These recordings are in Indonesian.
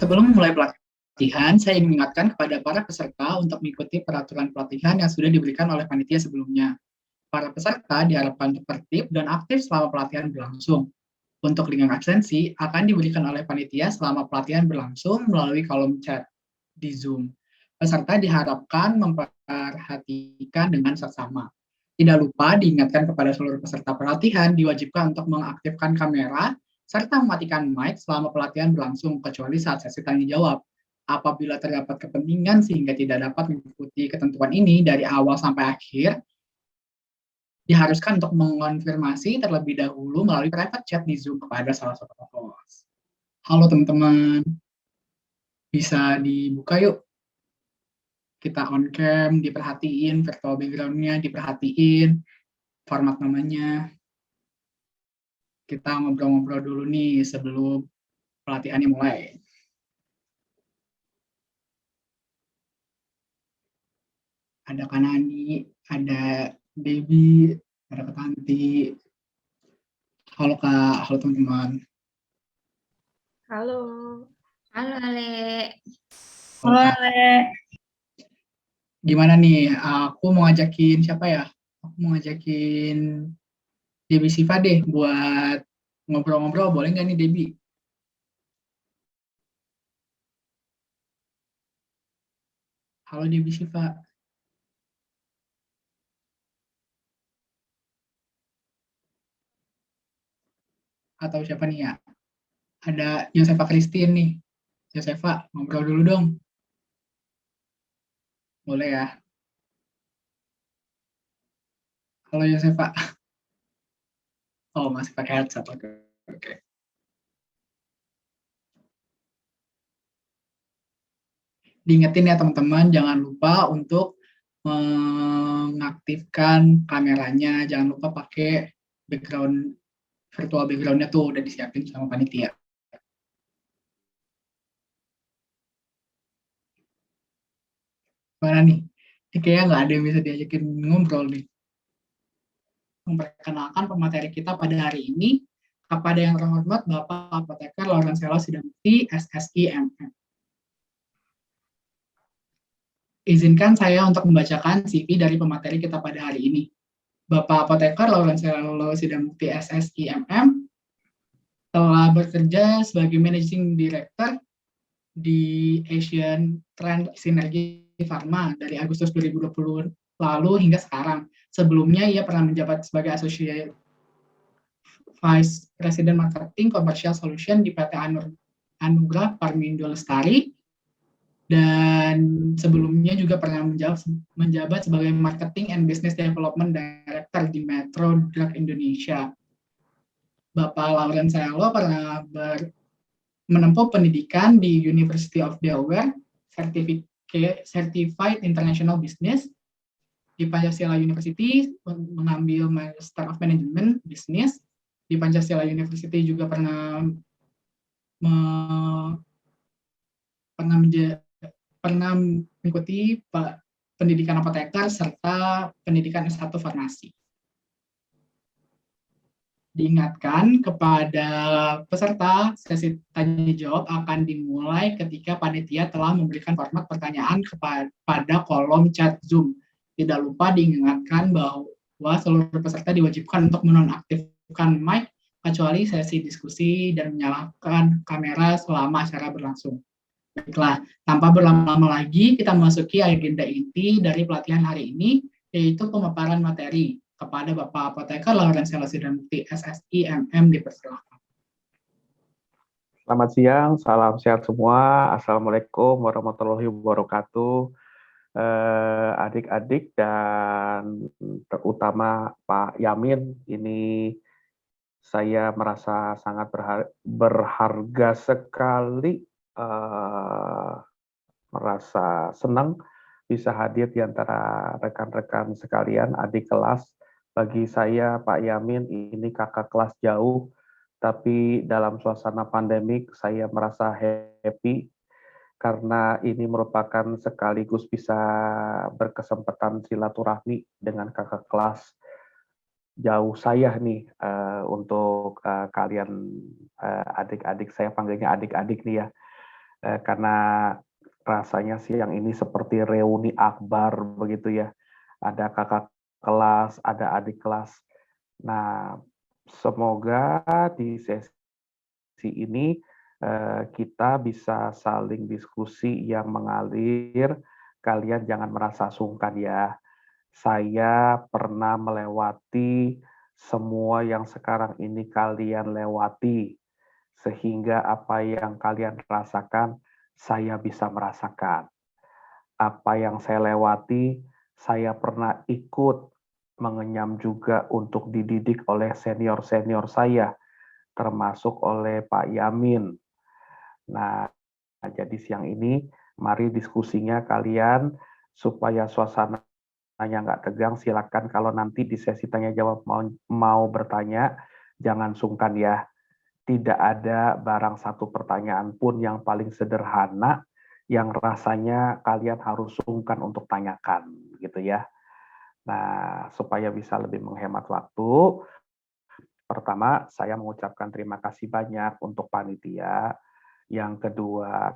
Sebelum memulai pelatihan, saya ingin mengingatkan kepada para peserta untuk mengikuti peraturan pelatihan yang sudah diberikan oleh panitia sebelumnya. Para peserta diharapkan untuk tertib dan aktif selama pelatihan berlangsung. Untuk link absensi akan diberikan oleh panitia selama pelatihan berlangsung melalui kolom chat di Zoom. Peserta diharapkan memperhatikan dengan seksama. Tidak lupa diingatkan kepada seluruh peserta pelatihan diwajibkan untuk mengaktifkan kamera serta mematikan mic selama pelatihan berlangsung kecuali saat sesi tanya jawab. Apabila terdapat kepentingan sehingga tidak dapat mengikuti ketentuan ini dari awal sampai akhir, diharuskan untuk mengonfirmasi terlebih dahulu melalui private chat di Zoom kepada salah satu host. Halo teman-teman, bisa dibuka yuk. Kita on cam, diperhatiin, virtual background-nya diperhatiin, format namanya. Kita ngobrol-ngobrol dulu nih sebelum pelatihannya mulai. Ada Kanani, ada Debbie, ada Ketanti. Halo Kak, halo teman-teman. Halo. Halo Ale. Halo Ale. Gimana nih? Aku mau ngajakin siapa ya? Aku mau ngajakin Debbie Siva deh buat ngobrol-ngobrol. Boleh nggak nih Debbie? Halo Debbie Siva. Atau siapa nih ya? Ada Yosefa Christine nih. Yosefa, ngobrol dulu dong. Boleh ya? Halo Yosefa. Oh, masih pakai headset. Oke. Diingetin ya teman-teman, jangan lupa untuk mengaktifkan kameranya. Jangan lupa pakai background, virtual background-nya tuh udah disiapin sama panitia. Mana nih? Ini kayaknya nggak ada yang bisa diajakin ngobrol nih. Memperkenalkan pemateri kita pada hari ini kepada yang terhormat Bapak Apoteker Lawrence Sidamukti, SSI MM. Izinkan saya untuk membacakan CV dari pemateri kita pada hari ini. Bapak Apoteker Lawrence Sidamukti, SSI MM, telah bekerja sebagai Managing Director di Asian Trend Synergy Pharma dari Agustus 2020 lalu hingga sekarang. Sebelumnya ia pernah menjabat sebagai Associate Vice President Marketing Commercial Solution di PT Anugrah Parmindo Lestari, dan sebelumnya juga pernah menjabat sebagai Marketing and Business Development Director di Metro Drug Indonesia. Bapak Lawrence pernah menempuh pendidikan di University of Delaware, Certified International Business, di Pancasila University mengambil Master of Management Business, di Pancasila University juga pernah mengikuti pendidikan apoteker serta pendidikan S1 farmasi. Diingatkan kepada peserta, sesi tanya jawab akan dimulai ketika panitia telah memberikan format pertanyaan kepada kolom chat Zoom. Tidak lupa diingatkan bahwa seluruh peserta diwajibkan untuk menonaktifkan mic kecuali sesi diskusi dan menyalakan kamera selama acara berlangsung. Baiklah, tanpa berlama-lama lagi, kita memasuki agenda inti dari pelatihan hari ini, yaitu pemaparan materi. Kepada Bapak Apoteker Lawrence Sidamukti, SSI MM, dipersilakan. Selamat siang, salam sehat semua. Assalamualaikum warahmatullahi wabarakatuh. Adik-adik dan terutama Pak Yamin, ini saya merasa sangat berharga sekali, merasa senang bisa hadir di antara rekan-rekan sekalian, adik kelas. Bagi saya, Pak Yamin, ini kakak kelas jauh, tapi dalam suasana pandemik saya merasa happy karena ini merupakan sekaligus bisa berkesempatan silaturahmi dengan kakak kelas jauh saya nih, untuk kalian adik-adik, saya panggilnya adik-adik nih ya. karena rasanya siang ini seperti reuni akbar begitu ya. Ada kakak kelas, ada adik kelas. Nah, semoga di sesi ini kita bisa saling diskusi yang mengalir. Kalian jangan merasa sungkan ya. Saya pernah melewati semua yang sekarang ini kalian lewati, sehingga apa yang kalian rasakan, saya bisa merasakan. Apa yang saya lewati, saya pernah ikut mengenyam juga untuk dididik oleh senior-senior saya, termasuk oleh Pak Yamin. Nah, jadi siang ini, mari diskusinya kalian supaya suasananya nggak tegang. Silakan kalau nanti di sesi tanya jawab mau bertanya, jangan sungkan ya. Tidak ada barang satu pertanyaan pun yang paling sederhana yang rasanya kalian harus sungkan untuk tanyakan, gitu ya. Nah, supaya bisa lebih menghemat waktu, pertama saya mengucapkan terima kasih banyak untuk panitia. Yang kedua,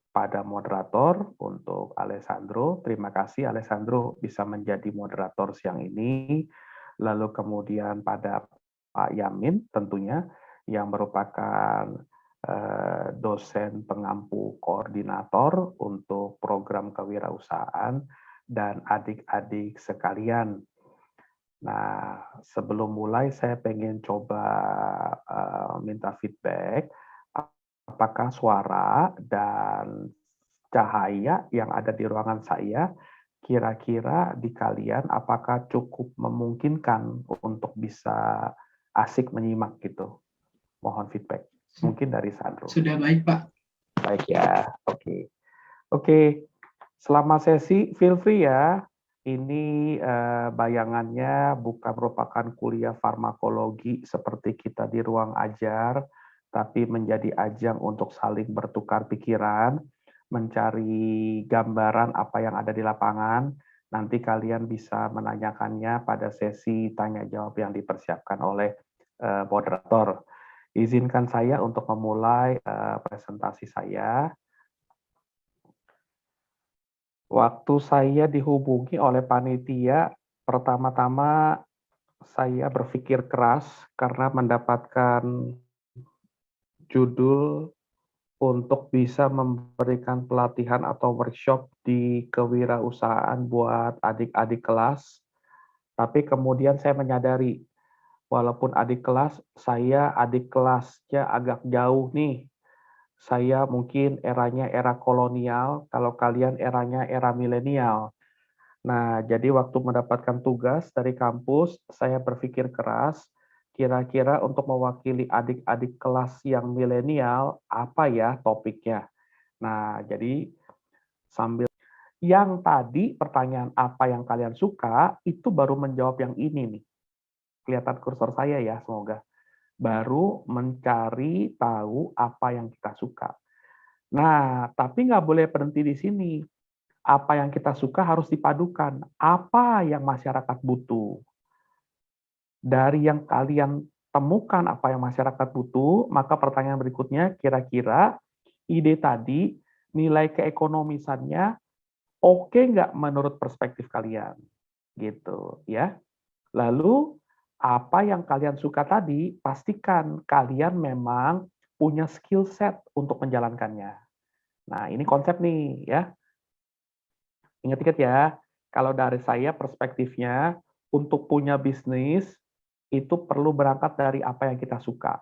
pada moderator untuk Alessandro. Terima kasih Alessandro bisa menjadi moderator siang ini. Lalu kemudian pada Pak Yamin tentunya yang merupakan dosen pengampu koordinator untuk program kewirausahaan dan adik-adik sekalian. Nah, sebelum mulai saya pengen coba minta feedback apakah suara dan cahaya yang ada di ruangan saya kira-kira di kalian apakah cukup memungkinkan untuk bisa asik menyimak gitu. Mohon feedback. Mungkin dari Sandro. Sudah baik, Pak. Baik ya. Oke. Oke. Selama sesi feel free ya. Ini bayangannya bukan merupakan kuliah farmakologi seperti kita di ruang ajar, tapi menjadi ajang untuk saling bertukar pikiran, mencari gambaran apa yang ada di lapangan. Nanti kalian bisa menanyakannya pada sesi tanya jawab yang dipersiapkan oleh moderator. Izinkan saya untuk memulai presentasi saya. Waktu saya dihubungi oleh panitia, pertama-tama saya berpikir keras karena mendapatkan judul untuk bisa memberikan pelatihan atau workshop di kewirausahaan buat adik-adik kelas. Tapi kemudian saya menyadari, walaupun adik kelas, saya adik kelasnya agak jauh nih. Saya mungkin eranya era kolonial, kalau kalian eranya era milenial. Nah, jadi waktu mendapatkan tugas dari kampus, saya berpikir keras, kira-kira untuk mewakili adik-adik kelas yang milenial, apa ya topiknya? Nah, jadi sambil yang tadi pertanyaan apa yang kalian suka, itu baru menjawab yang ini nih. Kelihatan kursor saya ya, semoga. Baru mencari tahu apa yang kita suka. Nah, tapi nggak boleh berhenti di sini. Apa yang kita suka harus dipadukan. Apa yang masyarakat butuh. Dari yang kalian temukan apa yang masyarakat butuh, maka pertanyaan berikutnya, kira-kira ide tadi, nilai keekonomisannya oke nggak menurut perspektif kalian? Gitu ya. Lalu, apa yang kalian suka tadi, pastikan kalian memang punya skill set untuk menjalankannya. Nah, ini konsep nih ya. Ingat-ingat ya, kalau dari saya perspektifnya, untuk punya bisnis, itu perlu berangkat dari apa yang kita suka.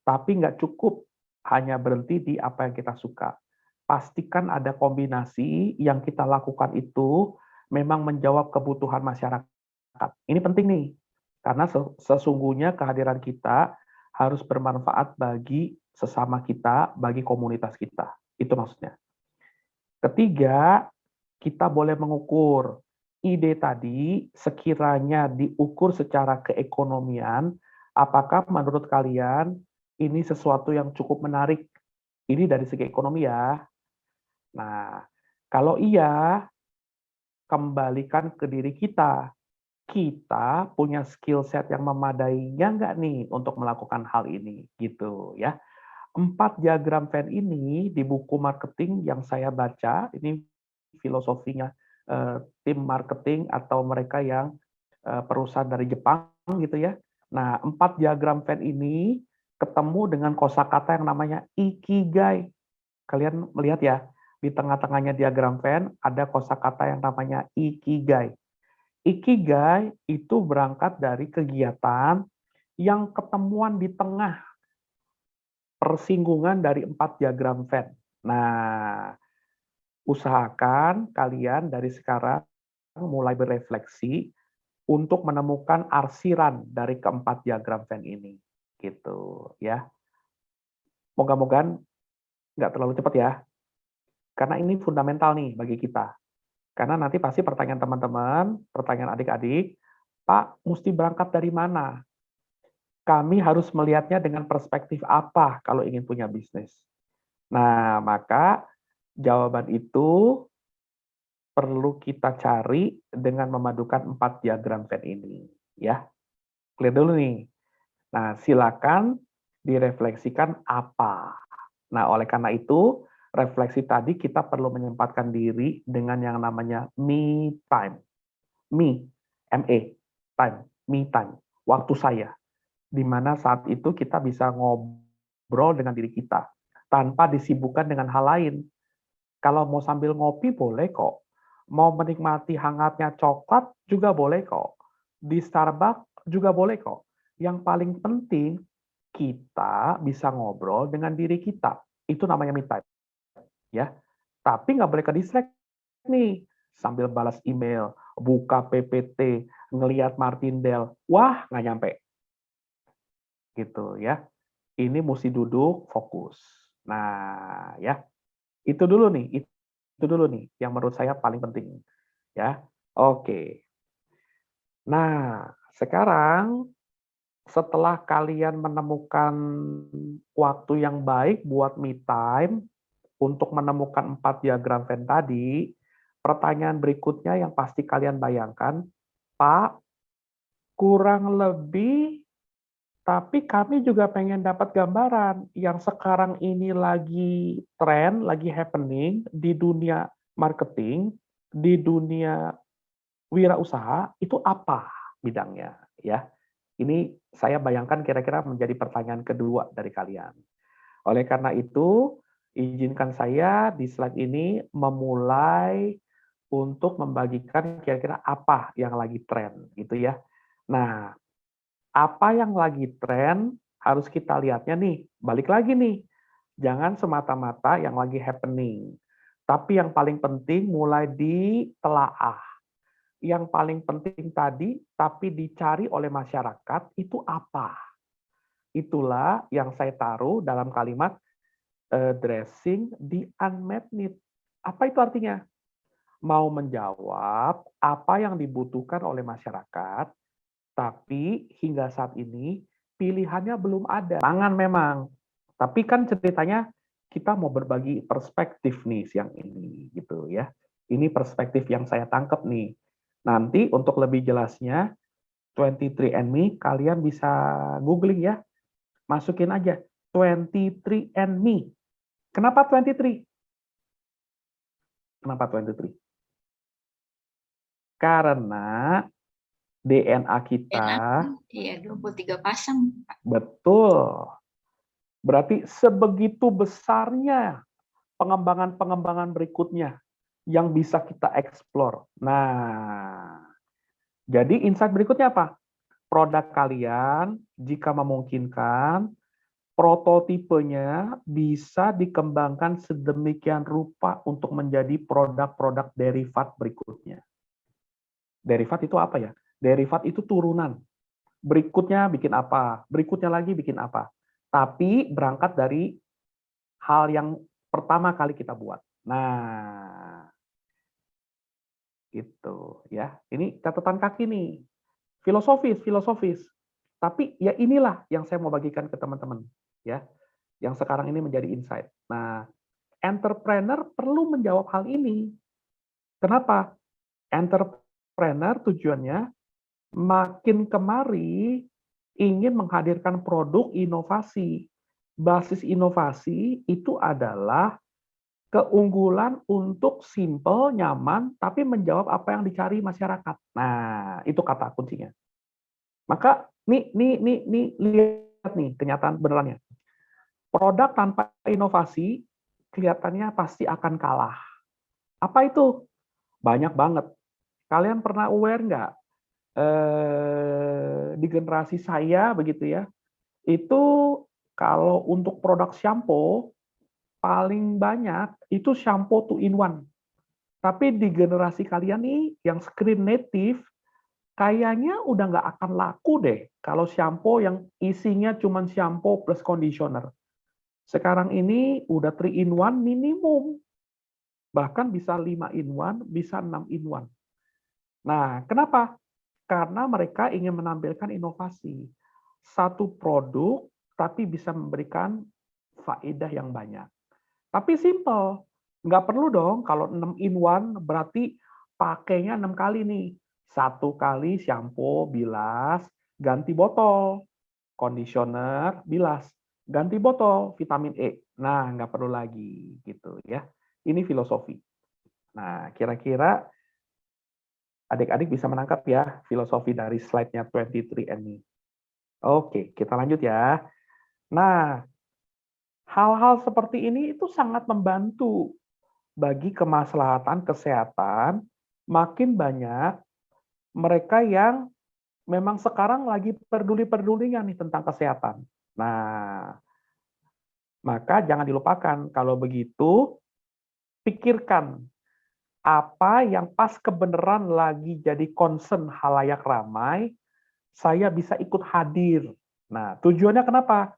Tapi nggak cukup hanya berhenti di apa yang kita suka. Pastikan ada kombinasi yang kita lakukan itu memang menjawab kebutuhan masyarakat. Ini penting nih, karena sesungguhnya kehadiran kita harus bermanfaat bagi sesama kita, bagi komunitas kita. Itu maksudnya. Ketiga, kita boleh mengukur ide tadi sekiranya diukur secara keekonomian, apakah menurut kalian ini sesuatu yang cukup menarik? Ini dari segi ekonomi ya. Nah, kalau iya, kembalikan ke diri kita. Kita punya skill set yang memadainya nggak nih untuk melakukan hal ini, gitu ya. 4 diagram Venn ini di buku marketing yang saya baca, ini filosofinya tim marketing atau mereka yang perusahaan dari Jepang gitu ya. Nah, 4 diagram Venn ini ketemu dengan kosakata yang namanya ikigai. Kalian melihat ya, di tengah-tengahnya diagram Venn ada kosakata yang namanya ikigai. Ikigai itu berangkat dari kegiatan yang ketemuan di tengah persinggungan dari 4 diagram Venn. Nah, usahakan kalian dari sekarang mulai berefleksi untuk menemukan arsiran dari keempat diagram Venn ini. Gitu ya. Moga-moga nggak terlalu cepat ya, karena ini fundamental nih bagi kita. Karena nanti pasti pertanyaan teman-teman, pertanyaan adik-adik, Pak, mesti berangkat dari mana? Kami harus melihatnya dengan perspektif apa kalau ingin punya bisnis? Nah, maka jawaban itu perlu kita cari dengan memadukan 4 diagram Venn ini. Ya, clear dulu nih. Nah, silakan direfleksikan apa. Nah, oleh karena itu, refleksi tadi kita perlu menyempatkan diri dengan yang namanya me time. Me, M-E, time, me time, waktu saya. Di mana saat itu kita bisa ngobrol dengan diri kita, tanpa disibukkan dengan hal lain. Kalau mau sambil ngopi boleh kok. Mau menikmati hangatnya coklat juga boleh kok. Di Starbucks juga boleh kok. Yang paling penting kita bisa ngobrol dengan diri kita. Itu namanya me time, ya. Tapi nggak boleh ke distract nih. Sambil balas email, buka PPT, ngelihat Martindale, wah nggak nyampe. Gitu ya. Ini mesti duduk fokus. Nah, ya. Itu dulu nih, itu dulu nih yang menurut saya paling penting, ya. Oke. Nah, sekarang setelah kalian menemukan waktu yang baik buat me time untuk menemukan 4 diagram Venn tadi, pertanyaan berikutnya yang pasti kalian bayangkan, Pak, kurang lebih tapi kami juga pengen dapat gambaran yang sekarang ini lagi tren, lagi happening di dunia marketing, di dunia wirausaha, itu apa bidangnya, ya. Ini saya bayangkan kira-kira menjadi pertanyaan kedua dari kalian. Oleh karena itu, izinkan saya di slide ini memulai untuk membagikan kira-kira apa yang lagi tren, gitu ya. Nah, apa yang lagi tren harus kita lihatnya nih, balik lagi nih, jangan semata-mata yang lagi happening. Tapi yang paling penting mulai ditelaah. Yang paling penting tadi, tapi dicari oleh masyarakat, itu apa? Itulah yang saya taruh dalam kalimat addressing the unmet need. Apa itu artinya? Mau menjawab apa yang dibutuhkan oleh masyarakat, tapi hingga saat ini pilihannya belum ada. Tangan memang. Tapi kan ceritanya kita mau berbagi perspektif nih siang ini gitu ya. Ini perspektif yang saya tangkap nih. Nanti untuk lebih jelasnya 23andMe kalian bisa googling ya. Masukin aja 23andMe. Kenapa 23? Kenapa 23? Karena DNA kita Iya, 23 pasang. betul. Berarti sebegitu besarnya pengembangan-pengembangan berikutnya yang bisa kita explore. Nah, jadi insight berikutnya apa? Produk kalian, jika memungkinkan, prototipenya bisa dikembangkan sedemikian rupa untuk menjadi produk-produk derivat berikutnya. Derivat itu apa ya? Derivat itu turunan. Berikutnya bikin apa? Berikutnya lagi bikin apa? Tapi berangkat dari hal yang pertama kali kita buat. Nah, gitu ya. Ini catatan kaki nih. Filosofis, filosofis. Tapi ya inilah yang saya mau bagikan ke teman-teman ya. Yang sekarang ini menjadi insight. Nah, entrepreneur perlu menjawab hal ini. Kenapa? Entrepreneur tujuannya makin kemari ingin menghadirkan produk inovasi basis inovasi itu adalah keunggulan untuk simple, nyaman, tapi menjawab apa yang dicari masyarakat. Nah, itu kata kuncinya. Maka nih lihat nih kenyataan benerannya. Produk tanpa inovasi kelihatannya pasti akan kalah. Apa itu? Banyak banget. Kalian pernah aware nggak? Di generasi saya begitu ya, itu kalau untuk produk shampoo paling banyak itu shampoo 2-in-1. Tapi di generasi kalian nih yang screen native, kayaknya udah nggak akan laku deh kalau shampoo yang isinya cuma shampoo plus conditioner. Sekarang ini udah 3-in-1 minimum. Bahkan bisa 5-in-1, bisa 6-in-1. Nah, kenapa? Karena mereka ingin menampilkan inovasi. Satu produk, tapi bisa memberikan faedah yang banyak. Tapi simple. Nggak perlu dong, kalau 6-in-1 berarti pakainya 6 kali nih. 1 kali shampoo, bilas, ganti botol. Conditioner, bilas, ganti botol, vitamin E. Nah, nggak perlu lagi gitu ya. Ini filosofi. Nah, kira-kira adik-adik bisa menangkap ya filosofi dari slide-nya 23andMe. Oke, kita lanjut ya. Nah, hal-hal seperti ini itu sangat membantu bagi kemaslahatan kesehatan. Makin banyak mereka yang memang sekarang lagi peduli-pedulinya nih tentang kesehatan. Nah, maka jangan dilupakan. Kalau begitu, pikirkan apa yang pas kebenaran lagi jadi concern halayak ramai, saya bisa ikut hadir. Nah, tujuannya kenapa?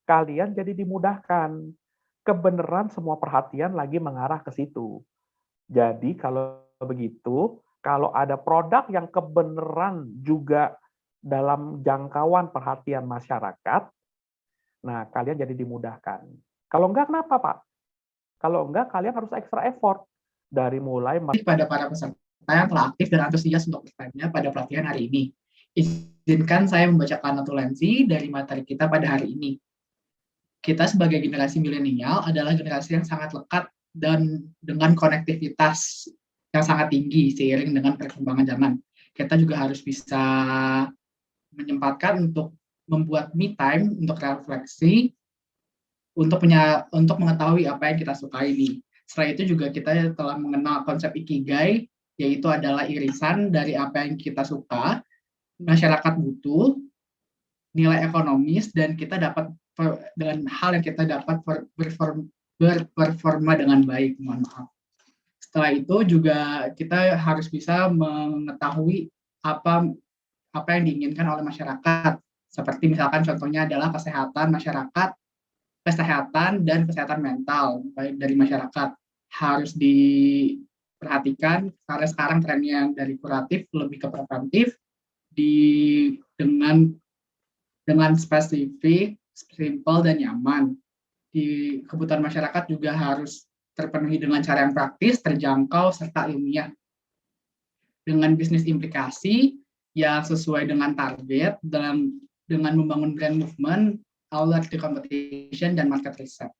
Kalian jadi dimudahkan. Kebenaran semua perhatian lagi mengarah ke situ. Jadi kalau begitu, kalau ada produk yang kebenaran juga dalam jangkauan perhatian masyarakat, nah kalian jadi dimudahkan. Kalau enggak, kenapa Pak? Kalau enggak, kalian harus extra effort. Dari mulai pada para peserta yang telah aktif dan antusias untuk bertanya pada pelatihan hari ini. Izinkan saya membacakan notulensi dari materi kita pada hari ini. Kita sebagai generasi milenial adalah generasi yang sangat lekat dan dengan konektivitas yang sangat tinggi seiring dengan perkembangan zaman. Kita juga harus bisa menyempatkan untuk membuat me time untuk refleksi, untuk mengetahui apa yang kita sukai nih. Setelah itu juga kita telah mengenal konsep ikigai, yaitu adalah irisan dari apa yang kita suka, masyarakat butuh, nilai ekonomis, dan kita dapat dengan hal yang kita dapat berperforma dengan baik. Mohon maaf. Setelah itu juga kita harus bisa mengetahui apa yang diinginkan oleh masyarakat. Seperti misalkan contohnya adalah kesehatan masyarakat, kesehatan dan kesehatan mental baik dari masyarakat harus diperhatikan karena sekarang trennya dari kuratif lebih ke preventif dengan spesifik, simple dan nyaman. Di kebutuhan masyarakat juga harus terpenuhi dengan cara yang praktis, terjangkau serta ilmiah. Dengan bisnis implikasi yang sesuai dengan target dengan membangun brand movement, alert competition dan market research.